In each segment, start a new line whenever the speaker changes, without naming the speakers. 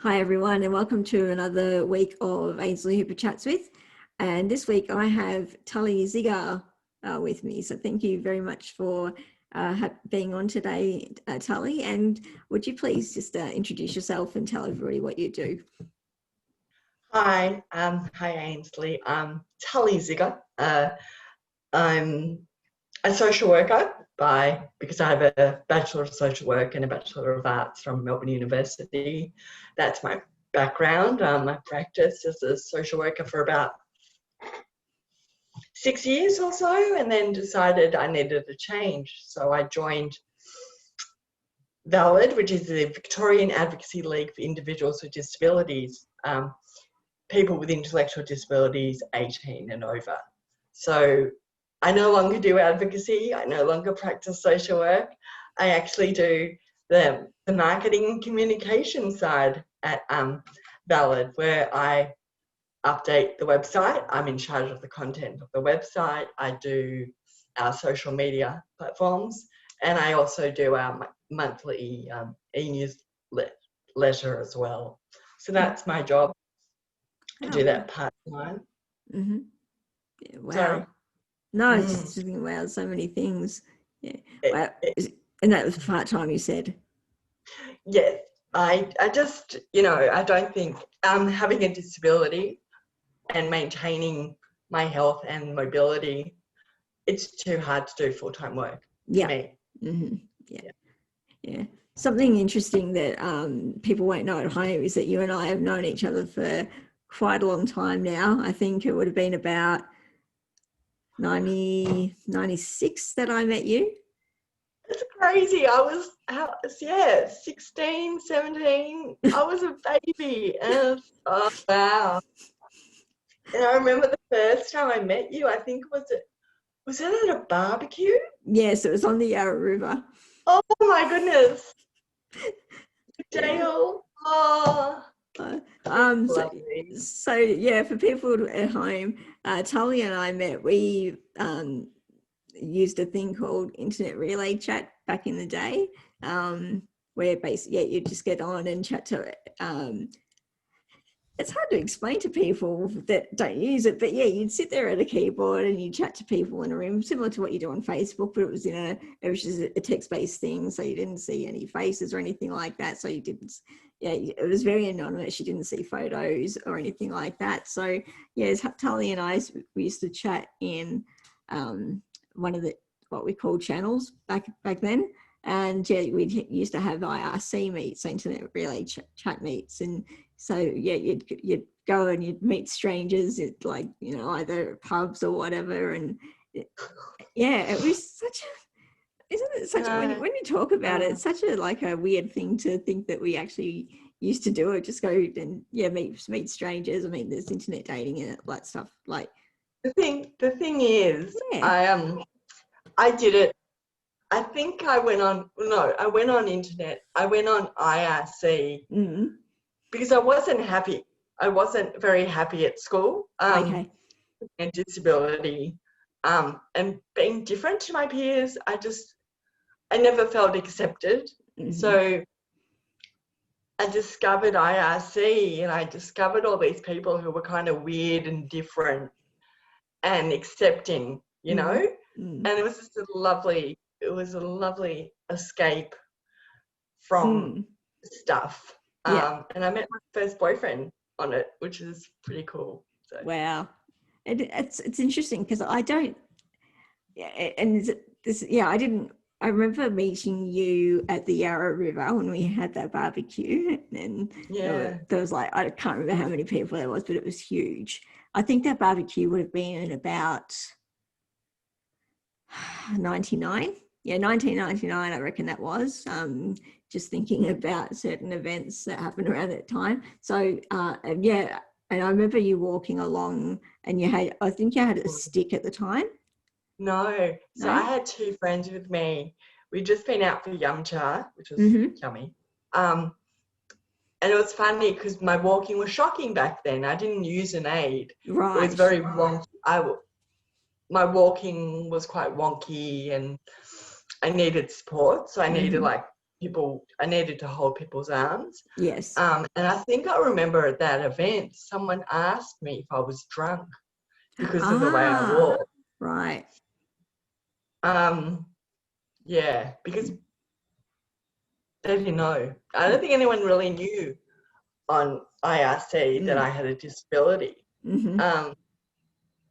Hi everyone, and welcome to another week of Ainslee Hooper Chats With. And this week I have Tully Zygier with me. So thank you very much for being on today, Tully. And would you please just introduce yourself and tell everybody what you do?
Hi, Ainslee. I'm Tully Zygier. I'm a social worker because I have a Bachelor of Social Work and a Bachelor of Arts from Melbourne University. That's my background. I practiced as a social worker for about 6 years or so, and then decided I needed a change. So I joined VALID, which is the Victorian Advocacy League for Individuals with Disabilities. People with intellectual disabilities 18 and over. So I no longer do advocacy. I no longer practice social work. I actually do the marketing and communication side at VALID, where I update the website. I'm in charge of the content of the website. I do our social media platforms, and I also do our monthly e-newsletter as well. So that's my job. I do that part-time.
Mm-hmm. Yeah, wow.
Sorry.
No, it's just thinking, wow, so many things. Yeah. Wow. And that was part-time, you said?
Yes. I just, I don't think having a disability and maintaining my health and mobility, it's too hard to do full-time work for me.
Mm-hmm. Yeah. Something interesting that people won't know at home is that you and I have known each other for quite a long time now. I think it would have been about 96 that I met you.
It's crazy. I was 16, 17. I was a baby. And oh, wow. And I remember the first time I met you, I think was it at a barbecue?
Yes, it was on the Yarra River.
Oh my goodness. Dale. Oh.
So yeah, for people at home, Tully and I met. We used a thing called Internet Relay Chat back in the day, where basically you'd just get on and chat to it. It's hard to explain to people that don't use it, but yeah, you'd sit there at a keyboard and you'd chat to people in a room, similar to what you do on Facebook, but it was just a text-based thing, so you didn't see any faces or anything like that. So you didn't, it was very anonymous. You didn't see photos or anything like that. So yeah, Tully and I, we used to chat in one of what we called channels back then. And yeah, we used to have IRC meets, Internet Relay Chat meets, and so yeah, you'd go and you'd meet strangers at either pubs or whatever, and it was when you talk about it, it's such a weird thing to think that we actually used to do it. Just go and meet strangers. I mean, there's internet dating and all that stuff. Like
the thing is, I did it. I think I went on internet. I went on IRC because I wasn't happy. I wasn't very happy at school. And disability, and being different to my peers, I never felt accepted. Mm-hmm. So I discovered IRC, and I discovered all these people who were kind of weird and different and accepting, and it was just a lovely escape from stuff. And I met my first boyfriend on it, which is pretty cool. So.
Wow. It's interesting because I I remember meeting you at the Yarra River when we had that barbecue, and there was I can't remember how many people there was, but it was huge. I think that barbecue would have been in about 99. Yeah, 1999, I reckon that was. Just thinking about certain events that happened around that time. So, and I remember you walking along, and I think you had a stick at the time.
No. So I had two friends with me. We'd just been out for yum cha, which was yummy. And it was funny because my walking was shocking back then. I didn't use an aid.
Right.
It was very wonky. My walking was quite wonky, and I needed support. So I needed I needed to hold people's arms.
Yes.
And I think I remember at that event, someone asked me if I was drunk because of the way I walked.
Right.
Yeah, because they didn't know. I don't think anyone really knew on IRC that I had a disability.
Mm-hmm.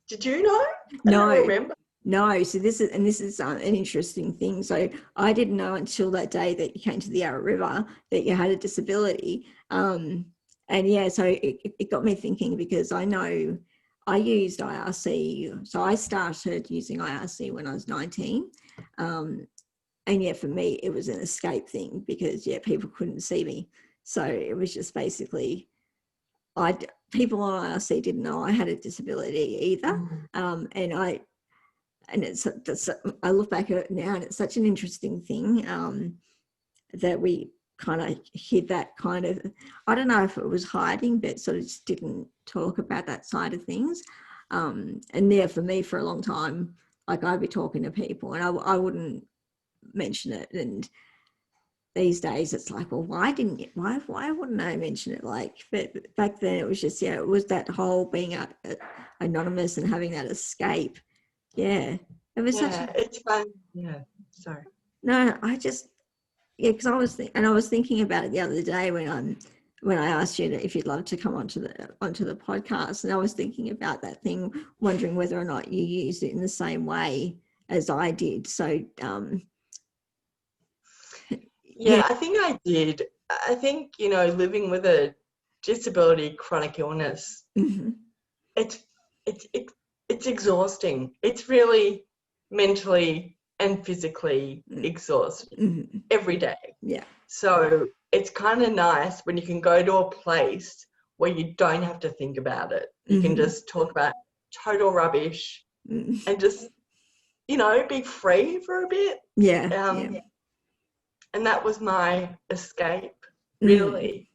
Did you know?
No.
I don't remember.
No, so this is an interesting thing. So I didn't know until that day that you came to the Yarra River that you had a disability. And yeah, so it got me thinking, because I know I used IRC. So I started using IRC when I was 19. And yeah, for me, it was an escape thing because, yeah, people couldn't see me. So it was just basically, people on IRC didn't know I had a disability either. And I look back at it now, and it's such an interesting thing that we kind of hid that kind of, I don't know if it was hiding, but sort of just didn't talk about that side of things. And yeah, for me, for a long time, like I'd be talking to people and I wouldn't mention it. And these days it's like, well, why wouldn't I mention it? Like, but back then it was just, yeah, it was that whole being anonymous and having that escape. Yeah, it was
it's fun. Yeah, sorry.
No, because I was thinking about it the other day when I asked you if you'd love to come onto the podcast, and I was thinking about that thing, wondering whether or not you used it in the same way as I did. So,
yeah, I think I did. I think, living with a disability, chronic illness,
mm-hmm.
it's exhausting. It's really mentally and physically exhausting every day.
Yeah.
So it's kind of nice when you can go to a place where you don't have to think about it. You can just talk about total rubbish and just, be free for a bit.
Yeah.
And that was my escape, really.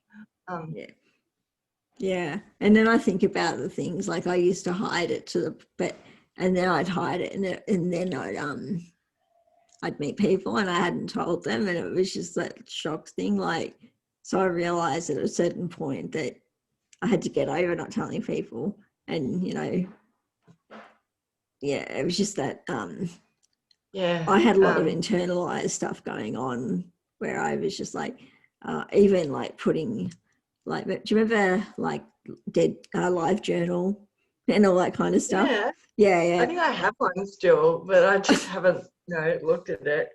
Yeah. And then I think about the things like I used to hide it and then I'd hide it and then I'd meet people and I hadn't told them, and it was just that shock thing. Like, so I realized at a certain point that I had to get over not telling people, and it was just that I had a lot of internalized stuff going on where I was just like, even like putting, like, do you remember like dead live journal and all that kind of stuff? Yeah.
I think I have one still, but I just haven't looked at it.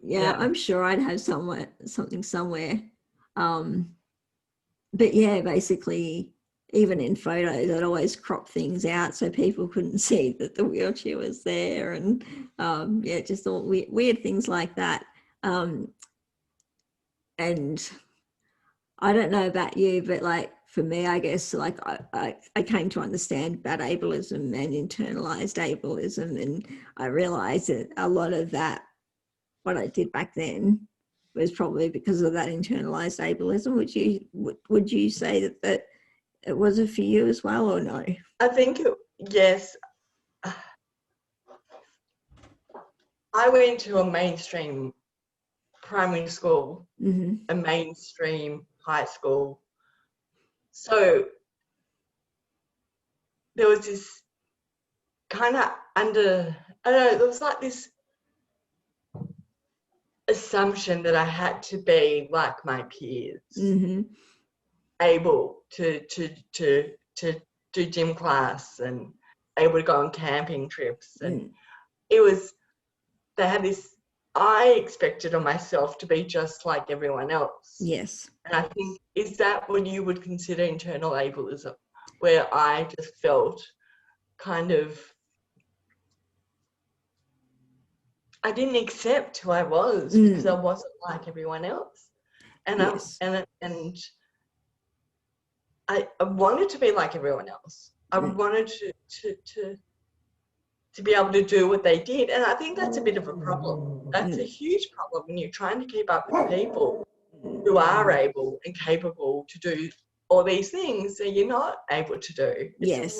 Yeah, I'm sure I'd have something somewhere. But yeah, basically, even in photos, I'd always crop things out so people couldn't see that the wheelchair was there, and just all weird things like that. And I don't know about you, but like for me, I guess like I came to understand about ableism and internalized ableism, and I realized that a lot of that, what I did back then, was probably because of that internalized ableism. Would you say that it was for you as well, or no?
I think yes. I went to a mainstream primary school, a mainstream high school. So there was this kind of there was like this assumption that I had to be like my peers, able to do gym class and able to go on camping trips. And they had this, I expected of myself to be just like everyone else.
Yes.
And I think, is that what you would consider internal ableism, where I just felt kind of, I didn't accept who I was because I wasn't like everyone else. And I wanted to be like everyone else. I wanted to be able to do what they did. And I think that's a bit of a problem. That's a huge problem when you're trying to keep up with people who are able and capable to do all these things that you're not able to do.
Yes.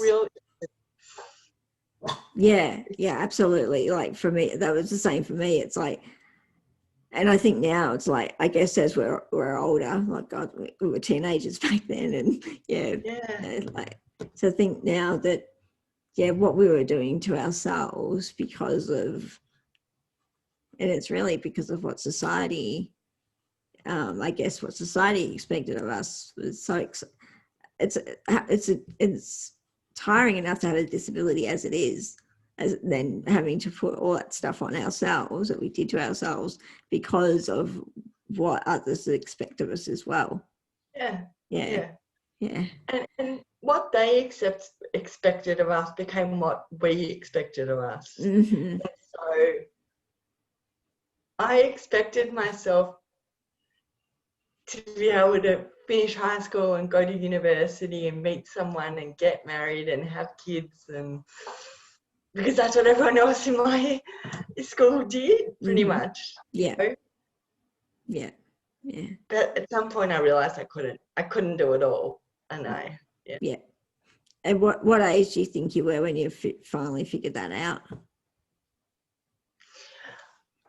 Yeah, absolutely. Like for me, that was the same for me. It's like And I think now it's like, I guess as we're older, like God, we were teenagers back then, and like, so I think now that what we were doing to ourselves because of, and it's really because of what society, I guess what society expected of us was so. It's tiring enough to have a disability as it is, as then having to put all that stuff on ourselves that we did to ourselves because of what others expect of us as well.
And what they expected of us became what we expected of us.
Mm-hmm.
So I expected myself to be able to finish high school and go to university and meet someone and get married and have kids, and because that's what everyone else in my school did, pretty much.
Yeah.
You know?
Yeah.
But at some point I realized I couldn't do it all, and And
what age do you think you were when you finally figured that out?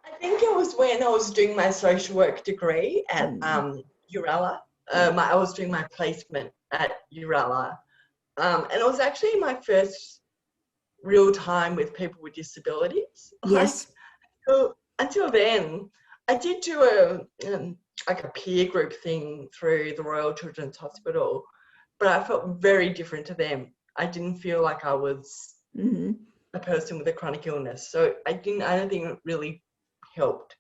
I think it was when I was doing my social work degree at Uralla. I was doing my placement at Uralla, and it was actually my first real time with people with disabilities.
Yes.
Until then, I did do a peer group thing through the Royal Children's Hospital, but I felt very different to them. I didn't feel like I was a person with a chronic illness, so I don't think it really helped.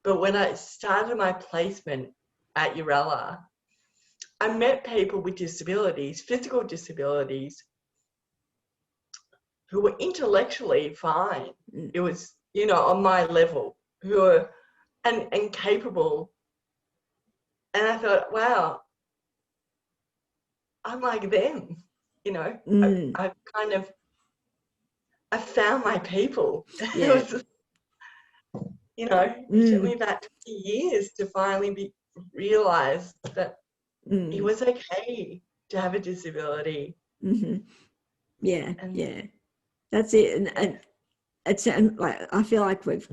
But when I started my placement at Uralla, I met people with disabilities, physical disabilities, who were intellectually fine. It was, on my level, who were and capable. And I thought, wow, I'm like them, I found my people.
Yeah.
It took me about 20 years to finally realize that it was okay to have a disability.
Yeah. That's it. And it's like, I feel like we've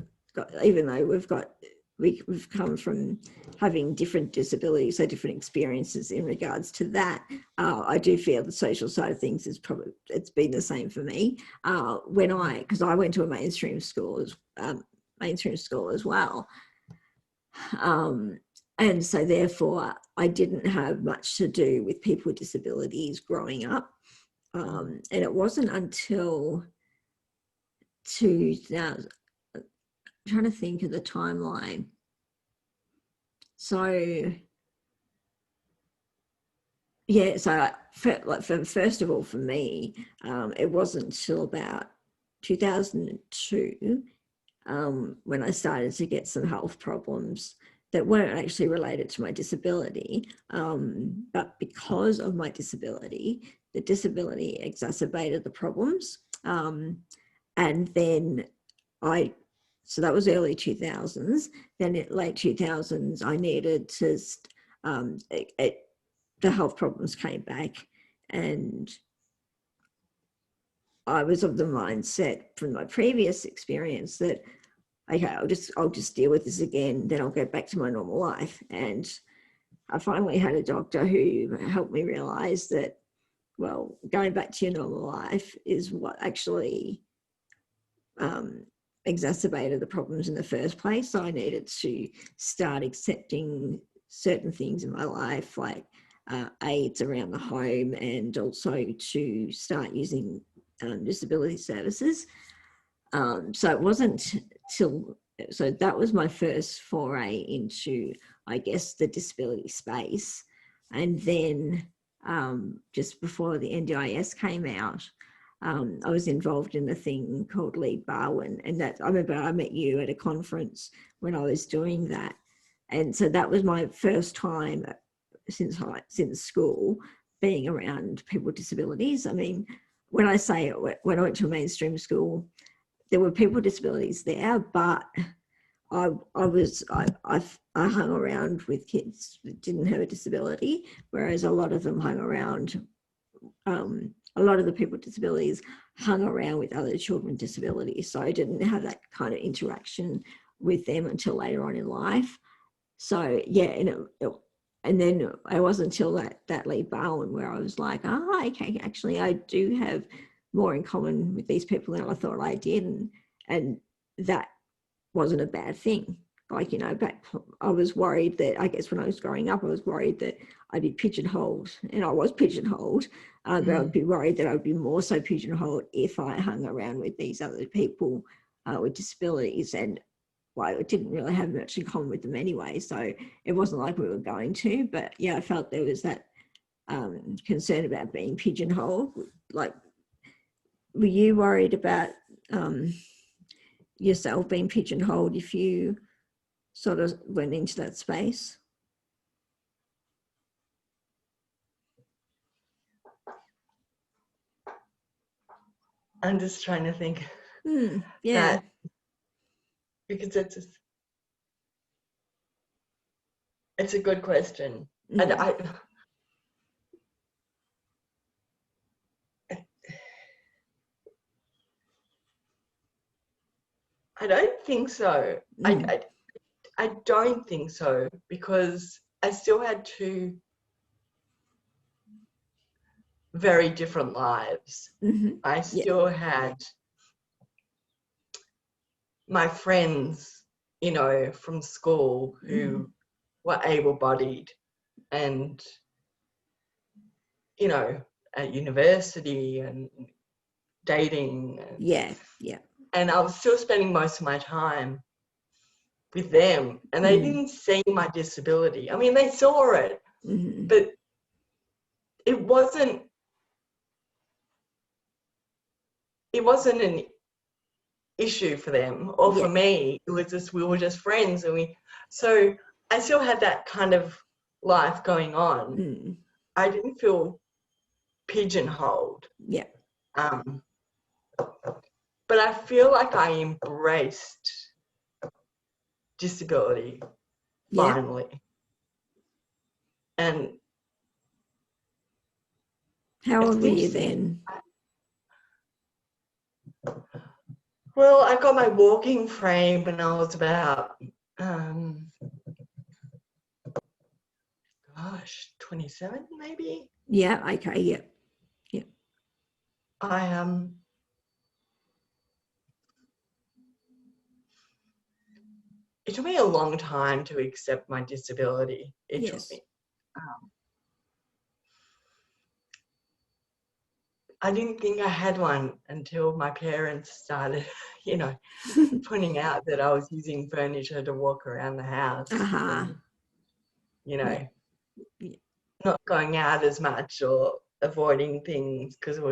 come from having different disabilities, so different experiences in regards to that. I do feel the social side of things it's been the same for me. Because I went to a mainstream school as well. And so therefore I didn't have much to do with people with disabilities growing up. And it wasn't until 2000, I'm trying to think of the timeline. So first of all, for me, it wasn't until about 2002 when I started to get some health problems that weren't actually related to my disability, but because of my disability, the disability exacerbated the problems. And then so that was early 2000s. Then in late 2000s, I needed to, the health problems came back, and I was of the mindset from my previous experience that, okay, I'll just deal with this again, then I'll go back to my normal life. And I finally had a doctor who helped me realize that, well, going back to your normal life is what actually exacerbated the problems in the first place. So I needed to start accepting certain things in my life, like aids around the home, and also to start using disability services. So it wasn't so that was my first foray into, I guess, the disability space. And then just before the NDIS came out, I was involved in a thing called Lead Barwon, and that I remember I met you at a conference when I was doing that. And so that was my first time since school being around people with disabilities. I mean, when I went to a mainstream school, there were people with disabilities there, but I hung around with kids that didn't have a disability, whereas a lot of them hung around, a lot of the people with disabilities hung around with other children with disabilities. So I didn't have that kind of interaction with them until later on in life. So yeah, and then it wasn't until that Lee Barwin where I was like, oh, okay, actually I do have more in common with these people than I thought I did, and that wasn't a bad thing. Like, you know, back I was worried that, I guess when I was growing up, I was worried that I'd be pigeonholed, and I was pigeonholed, but I'd be worried that I'd be more so pigeonholed if I hung around with these other people with disabilities, and well, I didn't really have much in common with them anyway, so it wasn't like we were going to, but yeah, I felt there was that concern about being pigeonholed. Like, were you worried about yourself being pigeonholed if you sort of went into that space?
I'm just trying to think.
Yeah.
Because it's a good question. And I don't think so. I don't think so, because I still had two very different lives. I still had my friends, you know, from school who were able-bodied, and, you know, at university and dating. And I was still spending most of my time with them, and they didn't see my disability. I mean, they saw it, but it wasn't an issue for them or for me. It was just, we were just friends, and so I still had that kind of life going on. I didn't feel pigeonholed. But I feel like I embraced disability finally. And
how old were you then?
Well, I got my walking frame when I was about 27 maybe.
Okay.
It took me a long time to accept my disability. It took me. I didn't think I had one until my parents started, you know, pointing out that I was using furniture to walk around the house. And, you know, not going out as much or avoiding things because it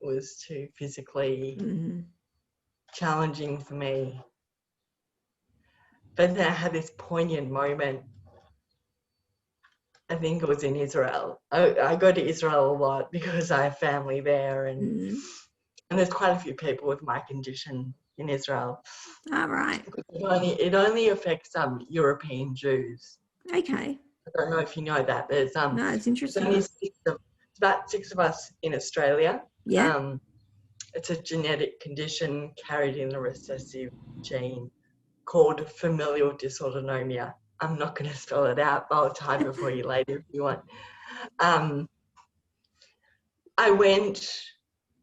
was too physically challenging for me. But then I had this poignant moment. I think it was in Israel. I go to Israel a lot because I have family there, and there's quite a few people with my condition in Israel.
All right.
It only affects European Jews.
Okay.
I don't know if you know that. There's
no, it's interesting.
It's about 6 of us in Australia. It's a genetic condition carried in the recessive gene called familial dysautonomia. I'm not going to spell it out, but I'll type it for you later if you want. I went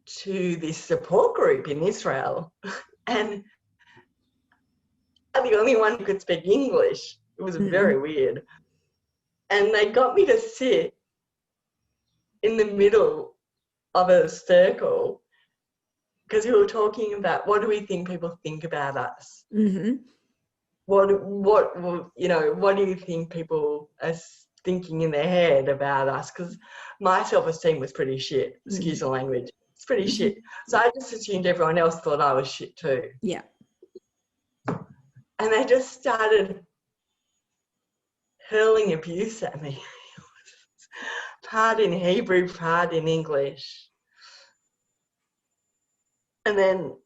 to this support group in Israel, and I'm the only one who could speak English. It was very weird. And they got me to sit in the middle of a circle because we were talking about what do we think people think about us? What do you think people are thinking in their head about us? Because my self-esteem was pretty shit. Excuse the language. It's pretty shit. So I just assumed everyone else thought I was shit too. And they just started hurling abuse at me. Part in Hebrew, part in English. And then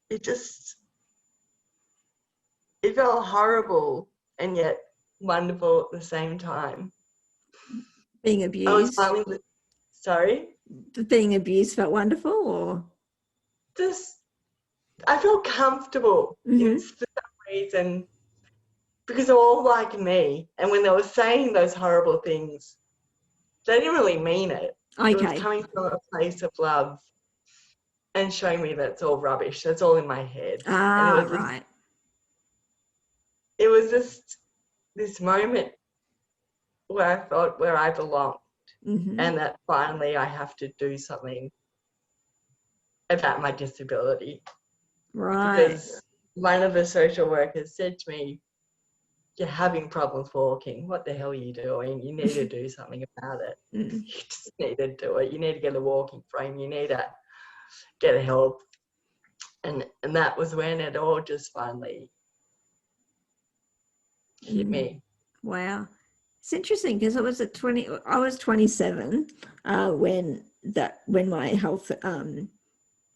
it felt horrible and yet wonderful at the same time.
Being abused?
I was finally, sorry?
Being abused felt wonderful, or?
Just I felt comfortable in for some reason because they're all like me. And when they were saying those horrible things, they didn't really mean it.
Okay.
It was coming from a place of love and showing me that's all rubbish. That's all in my head. And it was
right.
It was just this moment where I felt where I belonged, and that finally I have to do something about my disability.
Right.
Because one of the social workers said to me, "You're having problems walking. What the hell are you doing? You need to do something about it. You just need to do it. You need to get a walking frame. You need to get help." And that was when it all just finally hit me.
Wow. It's interesting because I was 27 when my health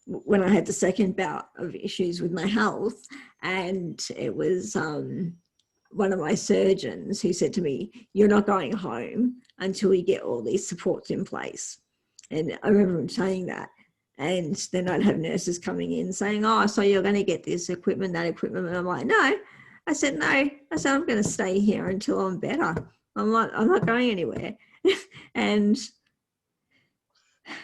when I had the second bout of issues with my health, and it was one of my surgeons who said to me, "You're not going home until you get all these supports in place." And I remember him saying that. And then I'd have nurses coming in saying, "Oh, so you're going to get this equipment, that equipment." And I'm like, "No." I said, "No." I said, "I'm going to stay here until I'm better. I'm not going anywhere." and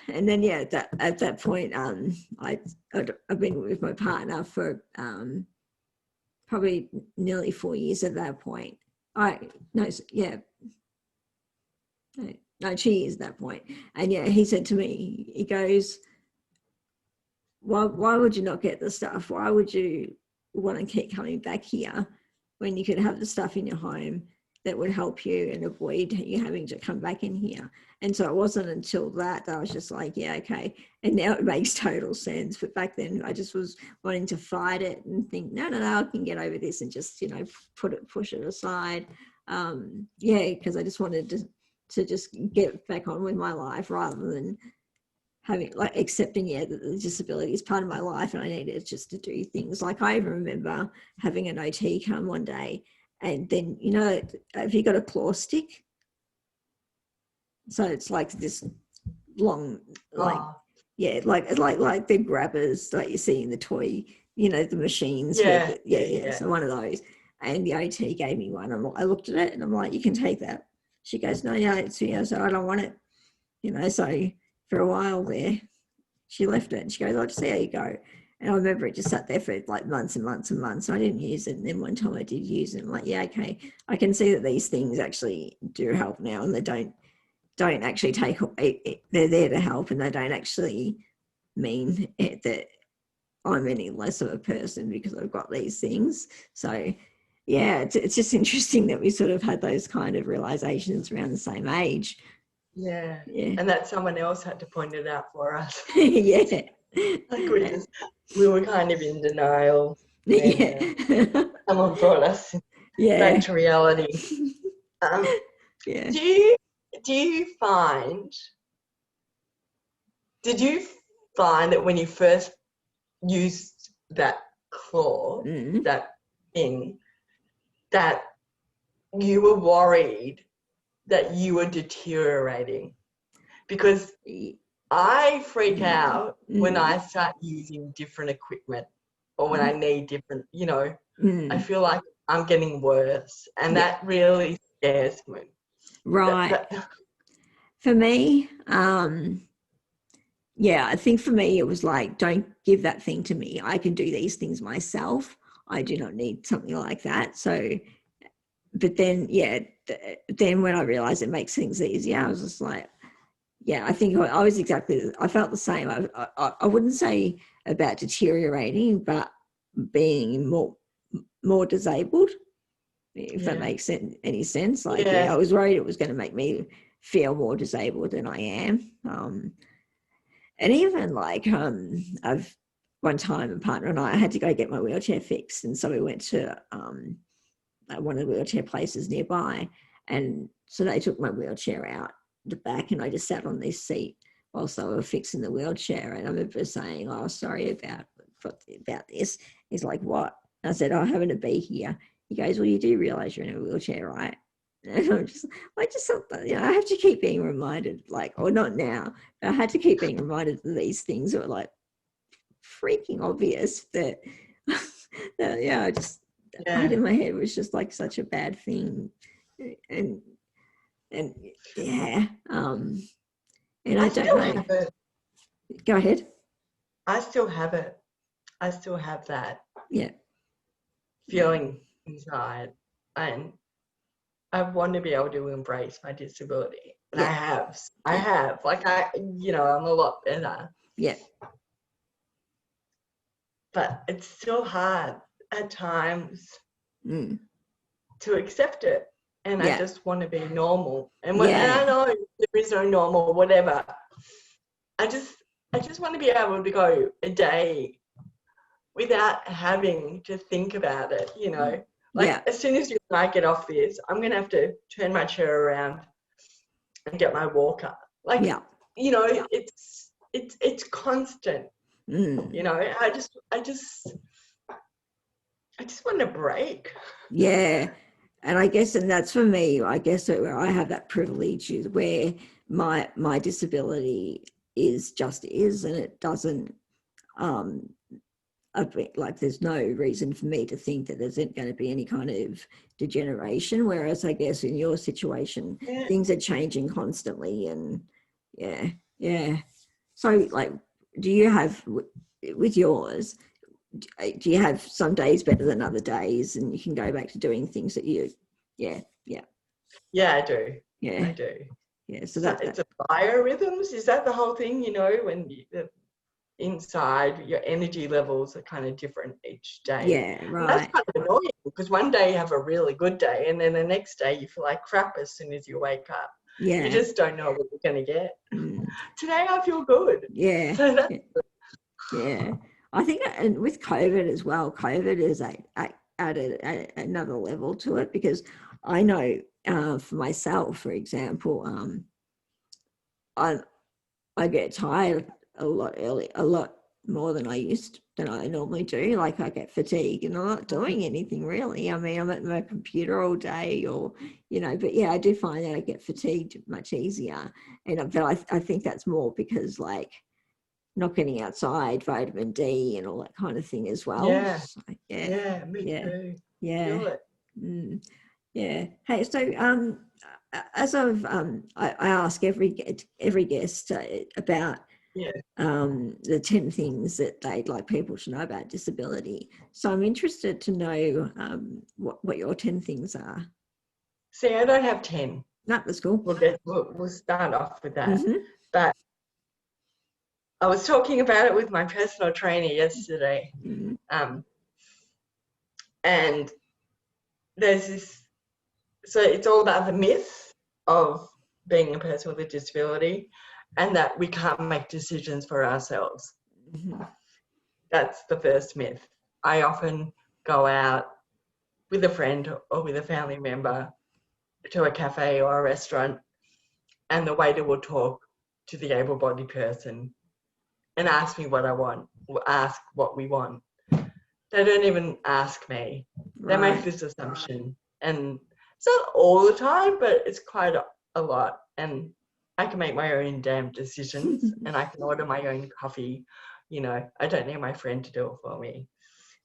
then, yeah, at that point, I've been with my partner for probably nearly 4 years at that point. 2 years at that point. And yeah, he said to me, he goes, why would you not get the stuff? Why would you want to keep coming back here when you could have the stuff in your home that would help you and avoid you having to come back in here? And so it wasn't until that I was just like, yeah, okay. And now it makes total sense. But back then I just was wanting to fight it and think, no, I can get over this and just, push it aside. Because I just wanted to just get back on with my life rather than having accepting that the disability is part of my life and I needed just to do things. Like I even remember having an OT come one day, and then have you got a claw stick? So it's like this long, like the grabbers like you see in the toy, the machines. So one of those. And the OT gave me one. I looked at it and I'm like, "You can take that." She goes, "No, yeah, it's so I don't want it." So for a while there, she left it and she goes, "I'll just see how you go." And I remember it just sat there for like months and months and months. And I didn't use it. And then one time I did use it. I'm like, yeah, okay. I can see that these things actually do help now, and they don't actually take it. They're there to help, and they don't actually mean that I'm any less of a person because I've got these things. So yeah, it's just interesting that we sort of had those kind of realizations around the same age.
Yeah. And that someone else had to point it out for us.
Yeah.
Like we were kind of in denial. Someone brought us back to reality. Did you find that when you first used that claw, that thing, that you were worried that you were deteriorating? Because I freak out when I start using different equipment or when I need different, I feel like I'm getting worse, and that really scares me.
Right. For me, I think for me it was like, don't give that thing to me. I can do these things myself. I do not need something like that. So, but then, then when I realized it makes things easier, I was just like, I think I was I felt the same. I wouldn't say about deteriorating, but being more disabled, if that makes any sense. Like, I was worried it was going to make me feel more disabled than I am. And even like, I've one time a partner and I had to go get my wheelchair fixed. And so we went to one of the wheelchair places nearby. And so they took my wheelchair out the back and I just sat on this seat whilst they were fixing the wheelchair. And I remember saying, "Oh, sorry about this." He's like, "What?" And I said, "Oh, having to be here." He goes, "Well, you do realise you're in a wheelchair, right?" And I just thought that, I have to keep being reminded, like, or not now, but I had to keep being reminded of these things that were like freaking obvious that, that yeah, I just had in my head was just like such a bad thing. And yeah, and I don't know.
Have it.
Go ahead.
I still have it. I still have that feeling inside, and I want to be able to embrace my disability. And I have. Like I'm a lot better.
Yeah.
But it's still hard at times to accept it. And I just want to be normal. And I know there is no normal, whatever. I just want to be able to go a day without having to think about it, Like as soon as you and I get off this, I'm going to have to turn my chair around and get my walker. Like, it's constant. I just want a break.
Yeah. And I guess, and that's for me, I guess where I have that privilege is where my disability is, and it doesn't, like there's no reason for me to think that there's going to be any kind of degeneration. Whereas I guess in your situation, things are changing constantly. And yeah. So like, do you have, with yours, do you have some days better than other days and you can go back to doing things that you,
Yeah, I do.
Yeah.
I do.
Yeah. So
it's a biorhythms. Is that the whole thing, when inside your energy levels are kind of different each day?
Yeah, right.
And that's kind of annoying because one day you have a really good day and then the next day you feel like crap as soon as you wake up.
Yeah.
You just don't know what you're going to get. Today I feel good.
Yeah.
So that's
yeah. I think, and with COVID as well, COVID is added another level to it, because I know for myself, for example, I get tired a lot more than I normally do. Like I get fatigued and I'm not doing anything really. I mean, I'm at my computer all day, or but I do find that I get fatigued much easier. And but I think that's more because like not getting outside, vitamin D and all that kind of thing as well.
Yeah.
So,
me too.
Yeah.
Feel it.
Yeah. Hey, so as I ask every guest about the 10 things that they'd like people to know about disability. So I'm interested to know what your 10 things are.
See, I don't have 10.
No, that's cool.
We'll start off with that. But I was talking about it with my personal trainer yesterday. And there's this, so it's all about the myth of being a person with a disability and that we can't make decisions for ourselves. That's the first myth. I often go out with a friend or with a family member to a cafe or a restaurant, and the waiter will talk to the able-bodied person and ask me what I want, or ask what we want. They don't even ask me. They make this assumption. And it's not all the time, but it's quite a lot. And I can make my own damn decisions and I can order my own coffee. I don't need my friend to do it for me.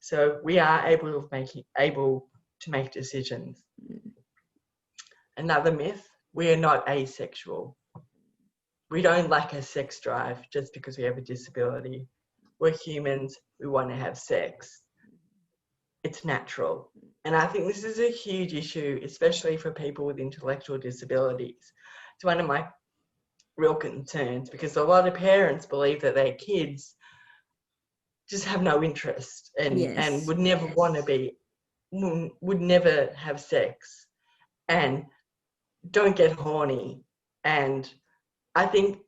So we are able to make decisions. Another myth, we are not asexual. We don't lack a sex drive just because we have a disability. We're humans. We want to have sex. It's natural. And I think this is a huge issue, especially for people with intellectual disabilities. It's one of my real concerns because a lot of parents believe that their kids just have no interest and would never want to would never have sex and don't get horny. And I think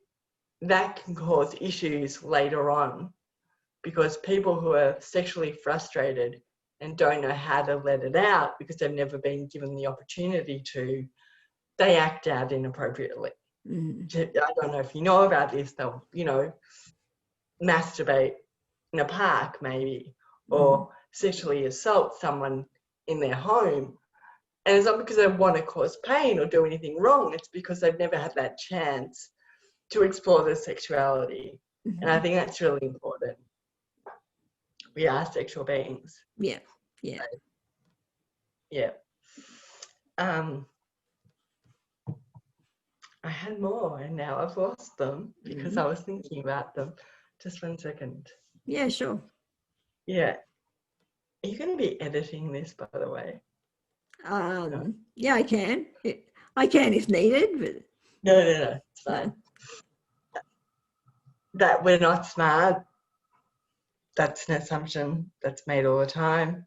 that can cause issues later on because people who are sexually frustrated and don't know how to let it out because they've never been given the opportunity to, they act out inappropriately. I don't know if you know about this, they'll, masturbate in a park maybe, or sexually assault someone in their home. And it's not because they want to cause pain or do anything wrong, it's because they've never had that chance to explore their sexuality. And I think that's really important. we are sexual beings.
Yeah. Yeah.
Yeah. I had more and now I've lost them because I was thinking about them. Just 1 second.
Yeah, sure.
Yeah. Are you going to be editing this, by the way?
No. Yeah, I can. I can if needed, but
no, it's fine. No. That we're not smart, that's an assumption that's made all the time.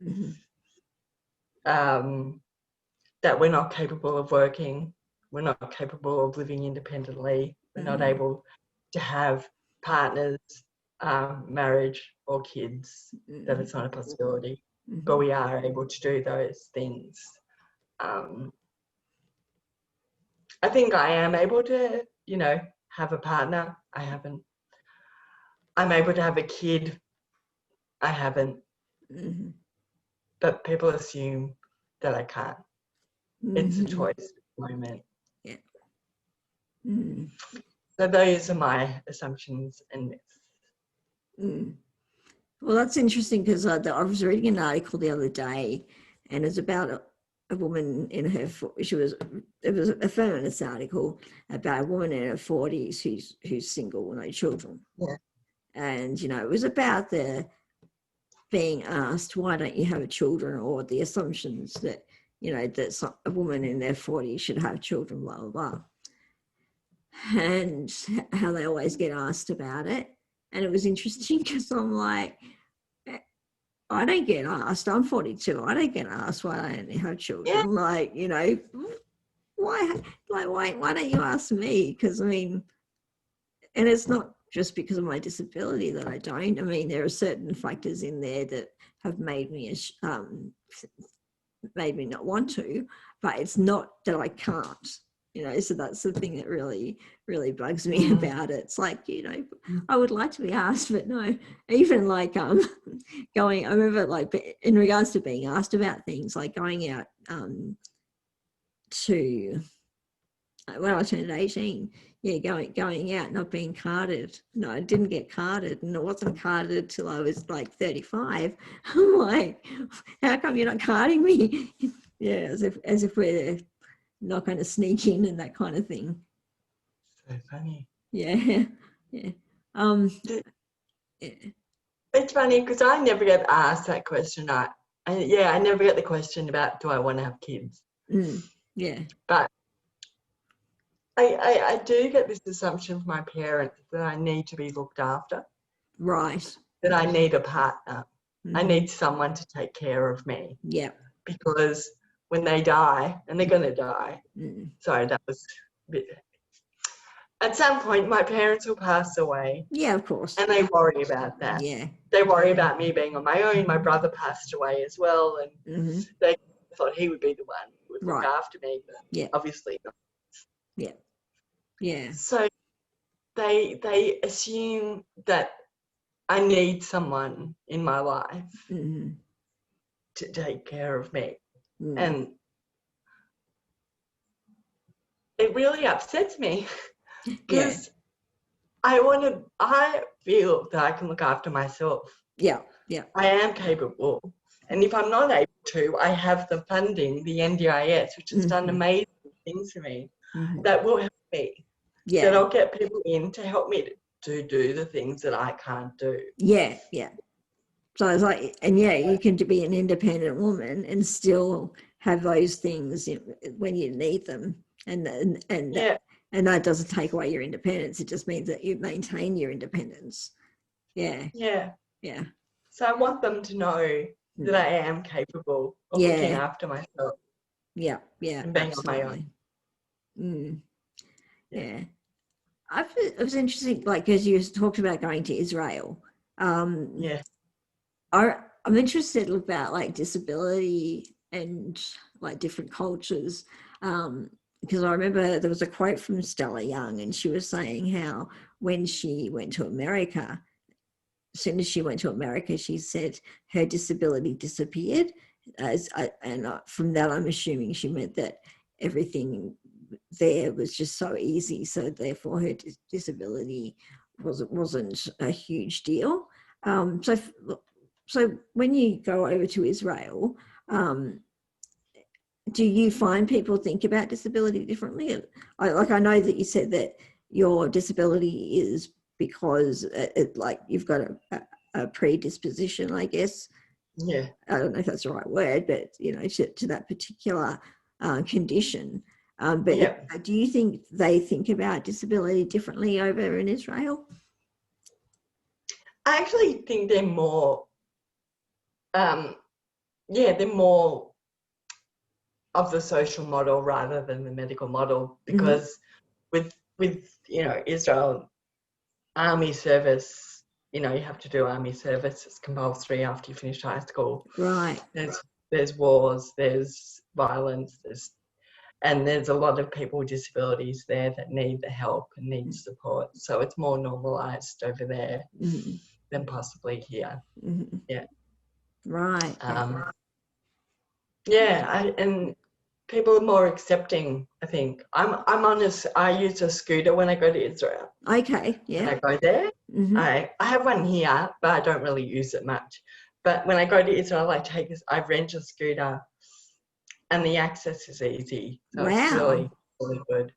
That we're not capable of working, we're not capable of living independently, we're not able to have partners, marriage or kids, that it's not a possibility, but we are able to do those things. I think I am able to, have a partner. I haven't. I'm able to have a kid. I haven't. But people assume that I can't. It's a choice at the moment.
Yeah.
So those are my assumptions and myths.
Well, that's interesting because I was reading an article the other day, and it's about a woman in her. It was a feminist article about a woman in her 40s who's single with no children.
Yeah.
And it was about the being asked, why don't you have children, or the assumptions that that a woman in their 40s should have children, blah blah blah, and how they always get asked about it. And it was interesting because I'm like, I don't get asked. I'm 42. I don't get asked why I don't have children. Yeah. Why don't you ask me? Because and it's not just because of my disability that I don't. There are certain factors in there that have made me not want to, but it's not that I can't. So that's the thing that really, really bugs me about it. It's like, I would like to be asked, but no. Even like I remember like in regards to being asked about things, like going out to when I turned 18, going out, not being carded. No, I didn't get carded, and it wasn't carded till I was like 35. I'm like, how come you're not carding me? Yeah, as if we're not going to sneak in and that kind of thing.
So funny.
Yeah. Yeah.
It's funny because I never get asked that question. I never get the question about, do I want to have kids?
Yeah.
But I do get this assumption from my parents that I need to be looked after.
Right.
That I need a partner. I need someone to take care of me.
Yeah.
Because when they die, and they're going to die. Sorry, that was a bit... At some point, my parents will pass away.
Yeah, of course.
And they worry about that.
Yeah.
They worry about me being on my own. My brother passed away as well, and they thought he would be the one who would look after me, but obviously not.
Yeah. Yeah.
So they assume that I need someone in my life to take care of me. And it really upsets me because I feel that I can look after myself.
Yeah. Yeah.
I am capable. And if I'm not able to, I have the funding, the NDIS, which has done amazing things for me, that will help me.
Yeah.
That I'll get people in to help me to do the things that I can't do. Yeah.
Yeah. So it's like, and you can be an independent woman and still have those things when you need them. And that doesn't take away your independence. It just means that you maintain your independence. Yeah.
Yeah.
Yeah.
So I want them to know that I am capable of looking after myself.
Yeah. Yeah.
And being
absolutely.
on my own.
Yeah. It was interesting, like, because you talked about going to Israel.
Yeah.
I'm interested about like disability and like different cultures. Because I remember there was a quote from Stella Young, and she was saying how when she went to America, as soon as she went to America, she said her disability disappeared. From that, I'm assuming she meant that everything there was just so easy, so therefore her so when you go over to Israel, do you find people think about disability differently? I know that you said that your disability is because you've got a predisposition, I guess.
Yeah.
I don't know if that's the right word, but to that particular condition. But do you think they think about disability differently over in Israel?
I actually think they're more, they're more of the social model rather than the medical model, because with Israel, army service, you have to do army service. It's compulsory after you finish high school.
Right.
There's wars, there's violence, and there's a lot of people with disabilities there that need the help and need support. So it's more normalised over there than possibly here.
Mm-hmm.
Yeah.
Right.
And people are more accepting, I think. I use a scooter when I go to Israel.
Okay, yeah.
When I go there, I have one here, but I don't really use it much. But when I go to Israel, I rent a scooter, and the access is easy. So it's really, really good.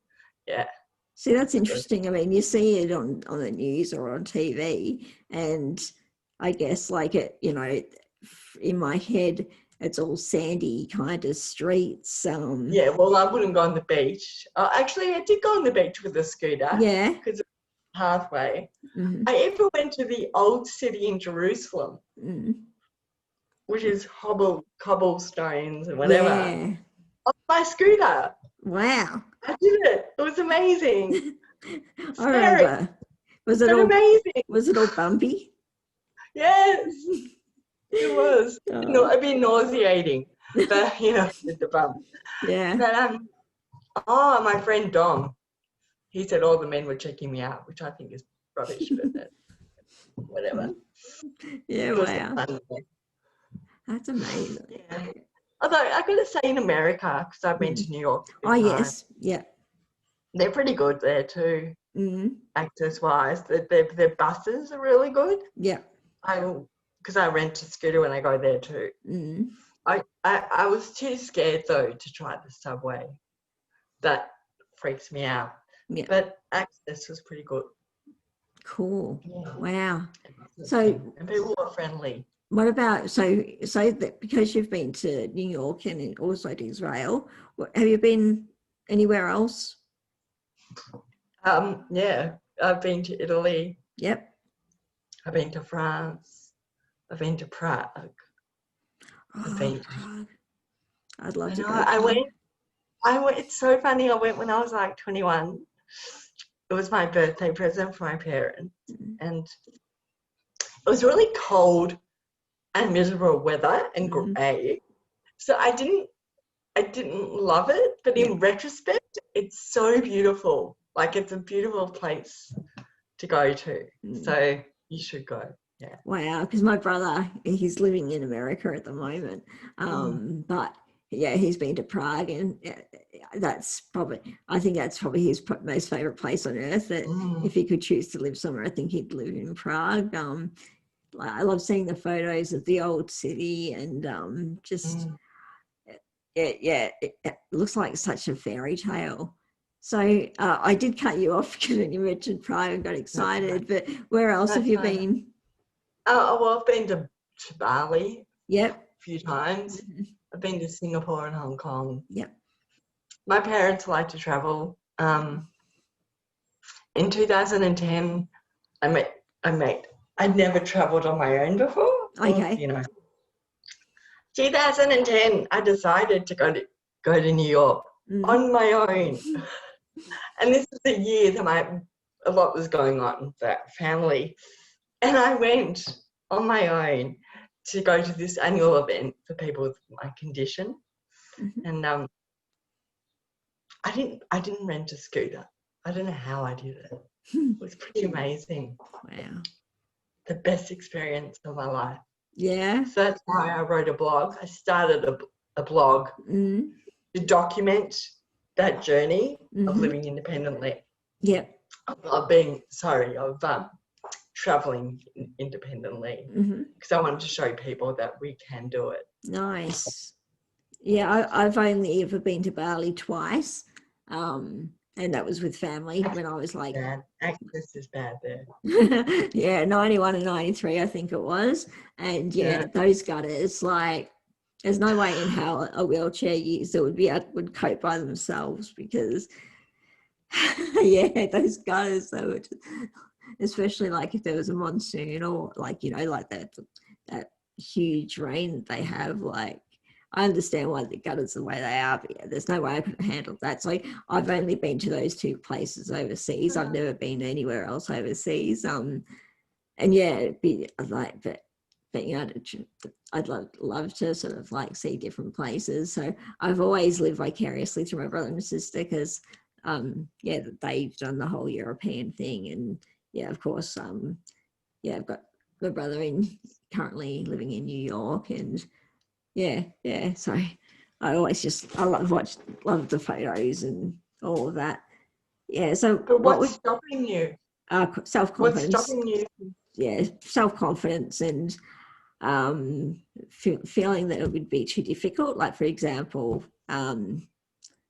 Yeah.
See, that's interesting. I mean, you see it on the news or on TV, and I guess in my head, it's all sandy kind of streets.
Yeah, well, I wouldn't go on the beach. Actually, I did go on the beach with a scooter.
Yeah.
Because it's a pathway. I even went to the old city in Jerusalem, which is cobblestones and whatever, on my scooter.
Wow.
I did it. It was amazing.
I remember. Was it
amazing?
Was it all bumpy?
Yes. It was. It'd be nauseating, but with the bump.
Yeah.
But my friend Dom, he said all the men were checking me out, which I think is rubbish, but whatever.
Yeah. Wow. That's amazing.
Yeah. Although I got to say, in America, because I've been to New York.
Yes. Yeah.
They're pretty good there too. Access-wise, their buses are really good.
Yeah.
Because I rent a scooter when I go there too. I was too scared though to try the subway. That freaks me out. Yeah. But access was pretty good.
Cool. Yeah. Wow.
And people were friendly.
What about so that because you've been to New York and also to Israel, have you been anywhere else?
Yeah, I've been to Italy.
Yep.
I've been to France. I've been to Prague.
Prague. I'd love to go.
I went. It's so funny. I went when I was like 21. It was my birthday present for my parents, and it was really cold and miserable weather and grey. So I didn't love it, but in retrospect, it's so beautiful. Like, it's a beautiful place to go to. So you should go. Yeah.
Wow, because my brother, he's living in America at the moment. But yeah, he's been to Prague, and I think that's probably his most favorite place on earth. That if he could choose to live somewhere, I think he'd live in Prague. I love seeing the photos of the old city, and it looks like such a fairy tale. So I did cut you off because you mentioned Prague and got excited, but where else have you been?
Well, I've been to Bali.
Yep.
A few times. I've been to Singapore and Hong Kong.
Yep.
My parents like to travel. In 2010, I'd never travelled on my own before.
Okay.
2010, I decided to go to New York on my own. And this is the year that a lot was going on with that family. And I went on my own to go to this annual event for people with my condition. And I didn't rent a scooter. I don't know how I did it. It was pretty amazing.
Wow.
The best experience of my life.
Yeah.
So that's why I wrote a blog. I started a blog to document that journey of living independently.
Yep.
Of traveling independently,
Mm-hmm.
because I wanted to show people that we can do it.
Nice. Yeah, I've only ever been to Bali twice, and that was with family when I was like,
bad. Access is bad there.
yeah, 91 and 93, I think it was. And yeah, those gutters, like, there's no way in hell a wheelchair user would cope by themselves, because yeah, those gutters, they would, especially like if there was a monsoon or like, you know, like that huge rain that they have. Like, I understand why the gutters are the way they are, but yeah, there's no way I could have handled that. So I've only been to those two places overseas. I've never been anywhere else overseas. And yeah, it'd be like, but you know, I'd love to sort of like see different places. So I've always lived vicariously through my brother and sister, because yeah, they've done the whole European thing. And yeah, of course, yeah, I've got my brother currently living in New York, and yeah. So I always just, I love the photos and all of that. Yeah. So
But what's stopping you?
Self-confidence.
What's stopping you?
Yeah, self-confidence, and feeling that it would be too difficult. Like, for example,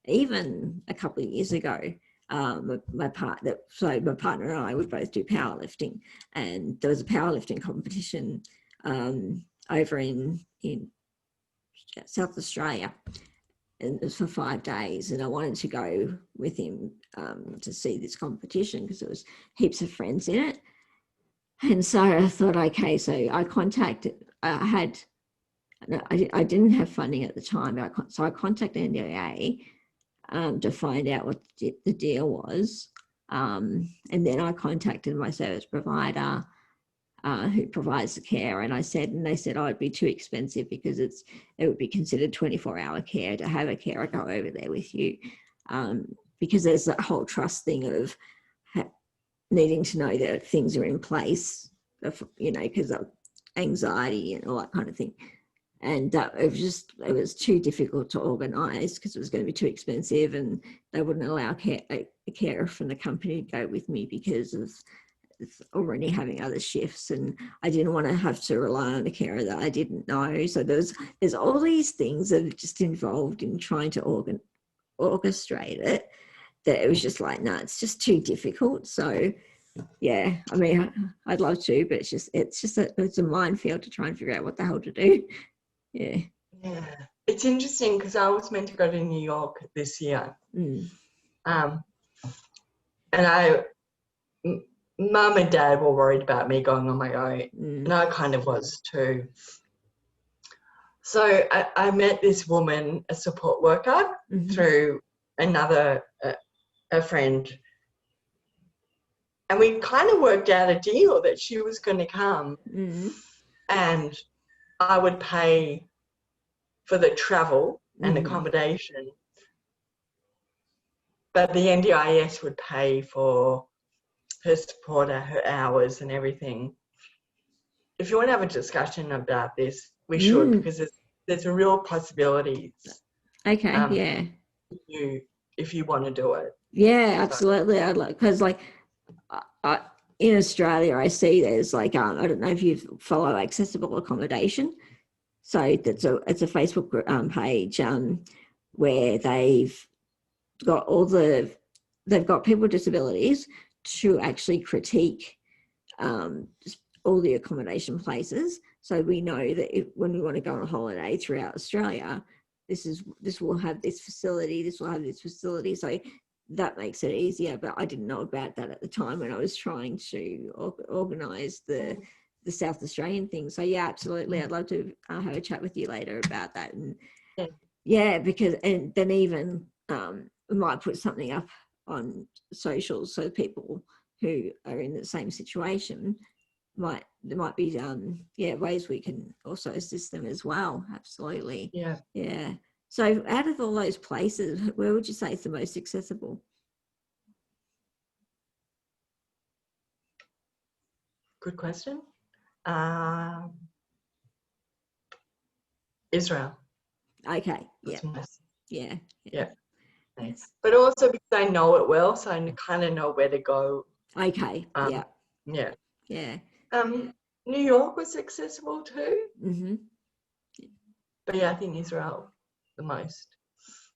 even a couple of years ago, my partner and I would both do powerlifting, and there was a powerlifting competition over in South Australia, and it was for 5 days, and I wanted to go with him to see this competition because there was heaps of friends in it. And so I thought, okay, so I didn't have funding at the time, so I contacted NDIA to find out what the deal was. And then I contacted my service provider who provides the care, and they said, oh, it'd be too expensive because it would be considered 24-hour care to have a carer go over there with you, because there's that whole trust thing of needing to know that things are in place, you know, because of anxiety and all that kind of thing. And it was too difficult to organise because it was going to be too expensive, and they wouldn't allow a carer from the company to go with me because of already having other shifts, and I didn't want to have to rely on a carer that I didn't know. So there's all these things that are just involved in trying to orchestrate it, that it was just like, no, it's just too difficult. So yeah, I mean, I'd love to, but it's a minefield to try and figure out what the hell to do. Yeah.
It's interesting because I was meant to go to New York this year, and Mum and Dad were worried about me going on my own, and I kind of was too. So I met this woman, a support worker, through another a friend, and we kind of worked out a deal that she was going to come, and I would pay for the travel and accommodation, but the NDIS would pay for her support, her hours and everything. If you want to have a discussion about this, we should, because there's a real possibility.
Okay,
if you want to do it.
Yeah, absolutely. I'd like, because like in Australia, I see there's like I don't know if you follow accessible accommodation. So it's a Facebook page where they've got people with disabilities to actually critique all the accommodation places. So we know that when we want to go on a holiday throughout Australia, this will have this facility, this will have this facility. So that makes it easier. But I didn't know about that at the time when I was trying to organise the South Australian thing. So yeah, absolutely. I'd love to have a chat with you later about that. And and then even we might put something up on socials so people who are in the same situation there might be ways we can also assist them as well. Absolutely. Yeah. So out of all those places, where would you say is the most accessible?
Good question. Israel.
Okay. Yeah.
Yes. But also because I know it well, so I kind of know where to go.
Okay. Yeah. Yeah.
New York was accessible too.
Mm-hmm.
But yeah, I think Israel the most.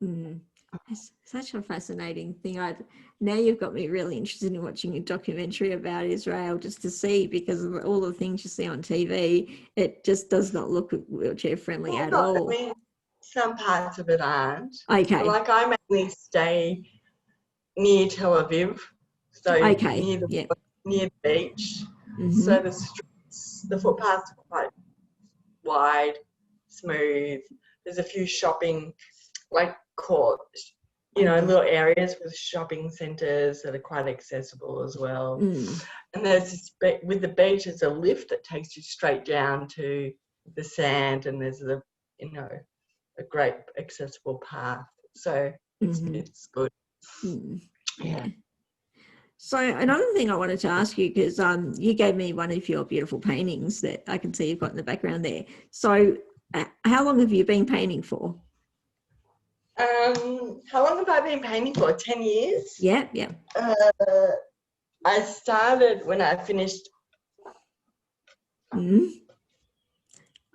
Mm. It's such a fascinating thing. Now you've got me really interested in watching a documentary about Israel just to see, because of all the things you see on TV, it just does not look wheelchair friendly at all.
I mean, some parts of it aren't.
Okay.
But like I mainly stay near Tel Aviv, so
Okay.
near the beach.
Mm-hmm.
So the streets, the footpaths are quite wide, smooth. There's a few shopping, like little areas with shopping centres that are quite accessible as well.
Mm.
And there's this with the beach, there's a lift that takes you straight down to the sand, and there's a great accessible path. So it's good.
Mm. Yeah. So another thing I wanted to ask you, because you gave me one of your beautiful paintings that I can see you've got in the background there. So how long have you been painting for?
How long have I been painting for? 10 years?
Yeah.
I started when I finished.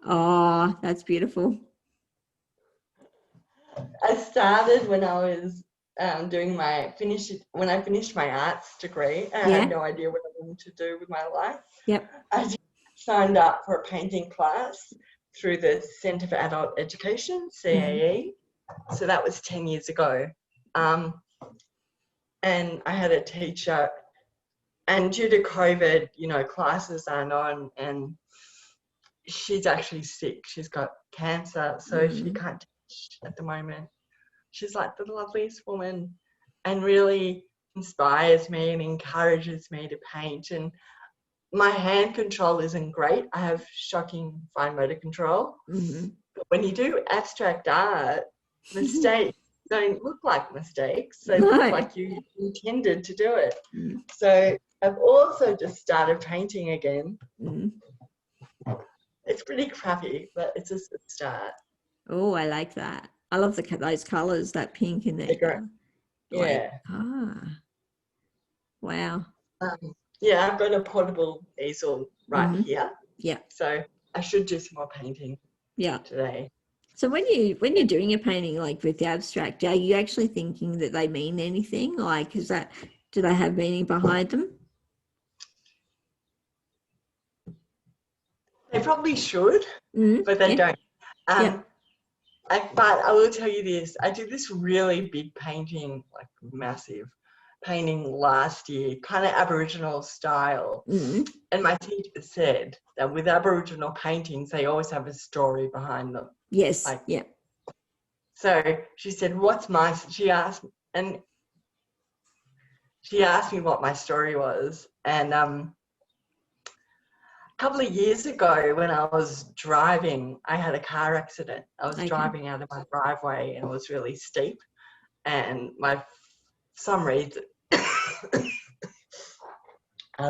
Oh, that's beautiful.
I started when I was when I finished my arts degree. I had no idea what I wanted to do with my life.
Yep.
I signed up for a painting class through the Centre for Adult Education, CAE. So that was 10 years ago. And I had a teacher, and due to COVID, classes aren't on, and she's actually sick. She's got cancer, so she can't teach at the moment. She's like the loveliest woman and really inspires me and encourages me to paint. And my hand control isn't great. I have shocking fine motor control. But when you do abstract art, mistakes don't look like mistakes. They look like you intended to do it. So I've also just started painting again. It's pretty crappy, but it's just a start.
Oh, I like that. I love those colours, that pink and that. Wow.
Yeah, I've got a portable easel right here.
Yeah.
So I should do some more painting.
Yeah.
Today.
So when you're doing a painting like with the abstract, are you actually thinking that they mean anything? Like, do they have meaning behind them?
They probably should, but they don't. But I will tell you this, I did this really big painting, like massive painting last year, kind of Aboriginal style. And my teacher said that with Aboriginal paintings, they always have a story behind them.
Yes.
So she said, she asked me what my story was. And a couple of years ago when I was driving, I had a car accident. I was driving out of my driveway and it was really steep. And for some reason, I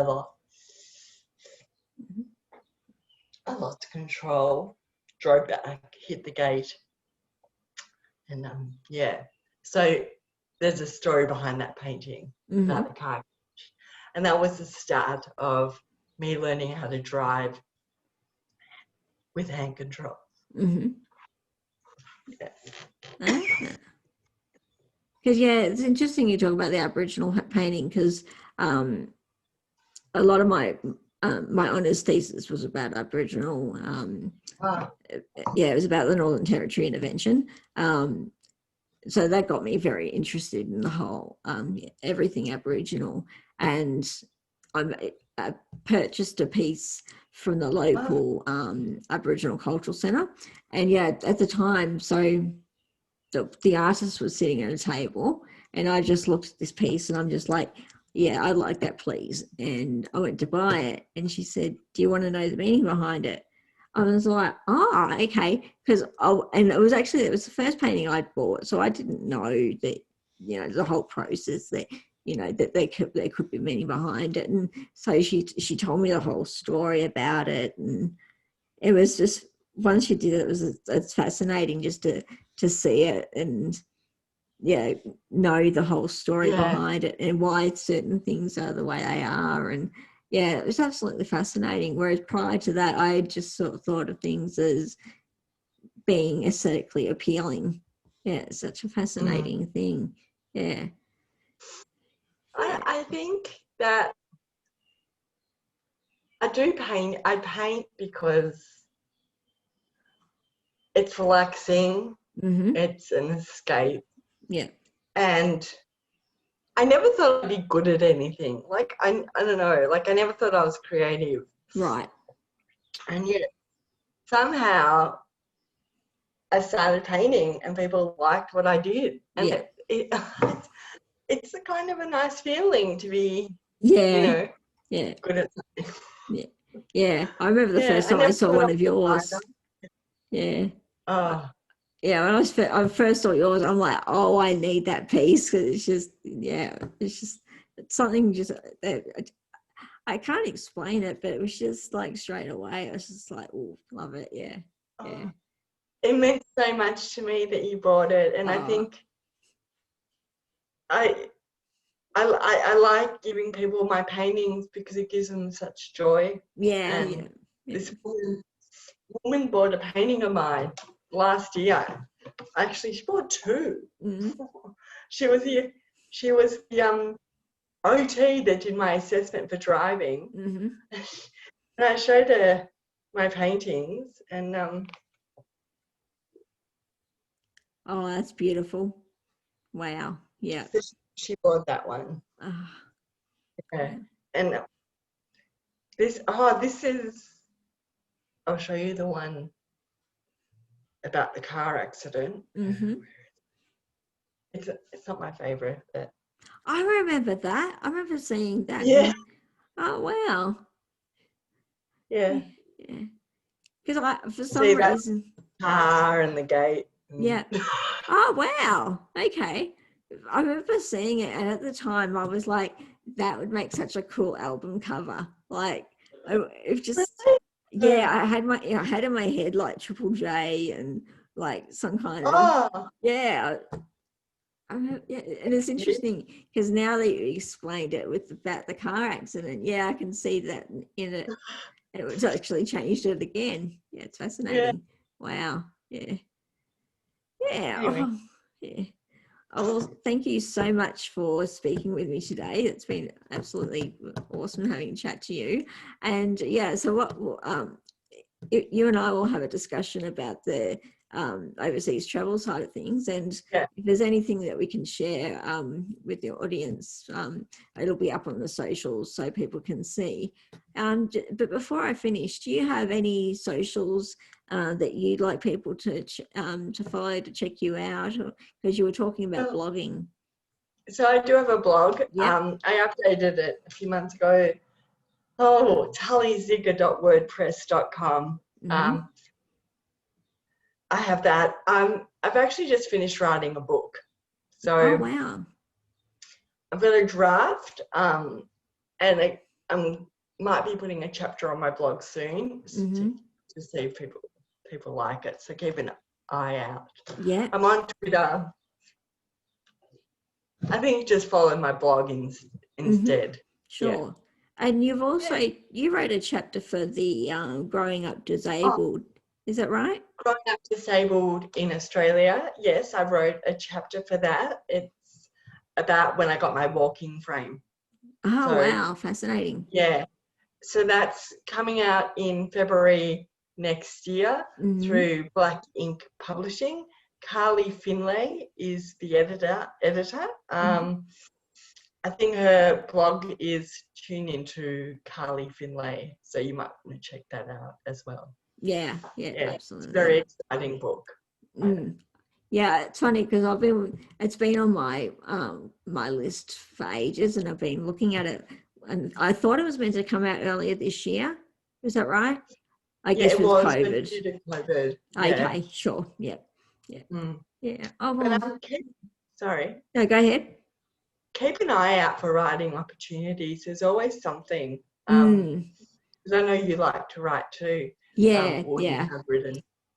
lost control, drove back, hit the gate. And so there's a story behind that painting about the car. And that was the start of me learning how to drive with hand control.
Because it's interesting you talk about the Aboriginal painting, because a lot of my honours thesis was about Aboriginal. It was about the Northern Territory intervention. So that got me very interested in the whole everything Aboriginal, and I purchased a piece from the local Aboriginal Cultural Centre, and at the time, so the artist was sitting at a table, and I just looked at this piece, and I'm just like, yeah, I'd like that, please. And I went to buy it, and she said, do you want to know the meaning behind it? I was like, oh, okay. And it was the first painting I'd bought, so I didn't know that, the whole process, that, that there could be meaning behind it. And so she told me the whole story about it, and it was just, once she did it, it's fascinating just to see it and know the whole story behind it and why certain things are the way they are. And Yeah, it was absolutely fascinating. Whereas prior to that, I had just sort of thought of things as being aesthetically appealing. Yeah, it's such a fascinating thing. Yeah.
I think that I do paint. I paint because it's relaxing.
Mm-hmm.
It's an escape.
Yeah.
And I never thought I'd be good at anything. Like, I don't know. Like, I never thought I was creative.
Right.
And yet, somehow, I started painting and people liked what I did. And
Yeah.
it's a kind of a nice feeling to be,
Yeah. Yeah.
good at something.
Yeah. Yeah. I remember the
Yeah,
first
I
time I
never
saw
thought I
one of
was
yours.
either.
Yeah.
Oh,
Yeah, when I first saw yours, I'm like, oh, I need that piece, because it's just, yeah, it's something just that I can't explain it, but it was just like straight away. I was just like, oh, love it, yeah, yeah.
It meant so much to me that you bought it, and I think I like giving people my paintings because it gives them such joy.
Yeah,
And
yeah.
this woman bought a painting of mine last year. Actually, she bought two.
Mm-hmm.
She was the OT that did my assessment for driving.
Mm-hmm.
And I showed her my paintings, and
Oh, that's beautiful. Wow. Yeah.
she bought that one.
Oh,
Yeah. And this is, I'll show you the one about the car accident.
mm-hmm.
It's not my favorite, but
I remember that. I remember seeing that.
yeah,
Oh, wow.
yeah.
Yeah. Because for some
See that
reason,
car and the gate.
yeah. Oh, wow. Okay. I remember seeing it, and at the time I was like, that would make such a cool album cover. Like, it just, yeah, I had in my head like Triple J and like some kind of, yeah. Yeah, and it's interesting because now that you explained it about the car accident, yeah, I can see that in it. And it was actually changed it again. Yeah, it's fascinating. Wow. Yeah. Yeah.
Anyway.
Oh, yeah. Oh, well, thank you so much for speaking with me today. It's been absolutely awesome having a chat to you. And yeah, so you and I will have a discussion about the overseas travel side of things, and if there's anything that we can share with the audience, it'll be up on the socials so people can see. But before I finish, do you have any socials that you'd like people to follow, to check you out? Because you were talking about blogging.
So I do have a blog.
Yep.
I updated it a few months ago. tullyzygier.wordpress.com.
Mm-hmm.
I have that. I've actually just finished writing a book. So
oh, wow.
I've got a draft, and I might be putting a chapter on my blog soon to see if people like it. So keep an eye out.
Yeah.
I'm on Twitter. I think just follow my blog instead.
Sure. Yeah. And you've also, you wrote a chapter for the Growing Up Disabled. Is that right?
Growing Up Disabled in Australia. Yes, I wrote a chapter for that. It's about when I got my walking frame.
Oh, wow. Fascinating.
Yeah. So that's coming out in February next year through Black Ink Publishing. Carly Finlay is the editor. I think her blog is Tune Into Carly Finlay, so you might want to check that out as well.
Yeah, absolutely.
It's a very exciting book.
Yeah, it's funny because it's been on my my list for ages, and I've been looking at it, and I thought it was meant to come out earlier this year. Is that right? I guess with COVID.
Due to COVID.
Okay, sure. Yeah. Yeah. Oh, well.
But sorry.
No, go ahead.
Keep an eye out for writing opportunities. There's always something. Because I know you like to write too. Or you have written.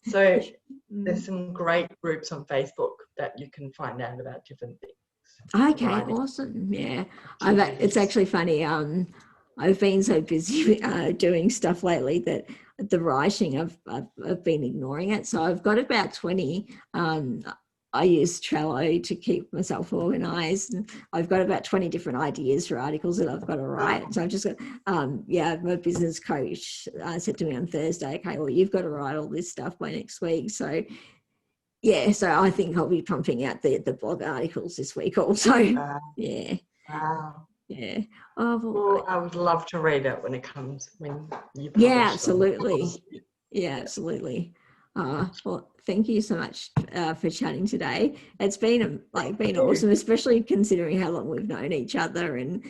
So there's some great groups on Facebook that you can find out about different things.
Okay, awesome. Yeah, it's actually funny. I've been so busy doing stuff lately that the writing, I've been ignoring it. So I've got about 20. I use Trello to keep myself organised, and I've got about 20 different ideas for articles that I've got to write. So I've just got, my business coach said to me on Thursday, okay, well, you've got to write all this stuff by next week. So yeah, so I think I'll be pumping out the blog articles this week also. Yeah.
Wow.
Yeah. Oh,
well, I would love to read it when you publish
yeah, absolutely. Yeah, absolutely. Well, thank you so much for chatting today. It's been awesome, especially considering how long we've known each other and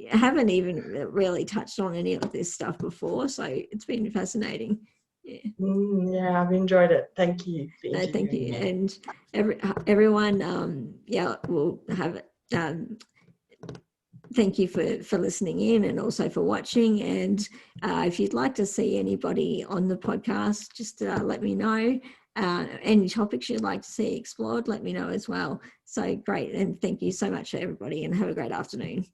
haven't even really touched on any of this stuff before. So it's been fascinating. Yeah.
Yeah, I've enjoyed it. Thank you.
Thank you. And everyone, we'll have it. Thank you for listening in and also for watching. And if you'd like to see anybody on the podcast, just let me know. Any topics you'd like to see explored, let me know as well. So great. And thank you so much for everybody, and have a great afternoon.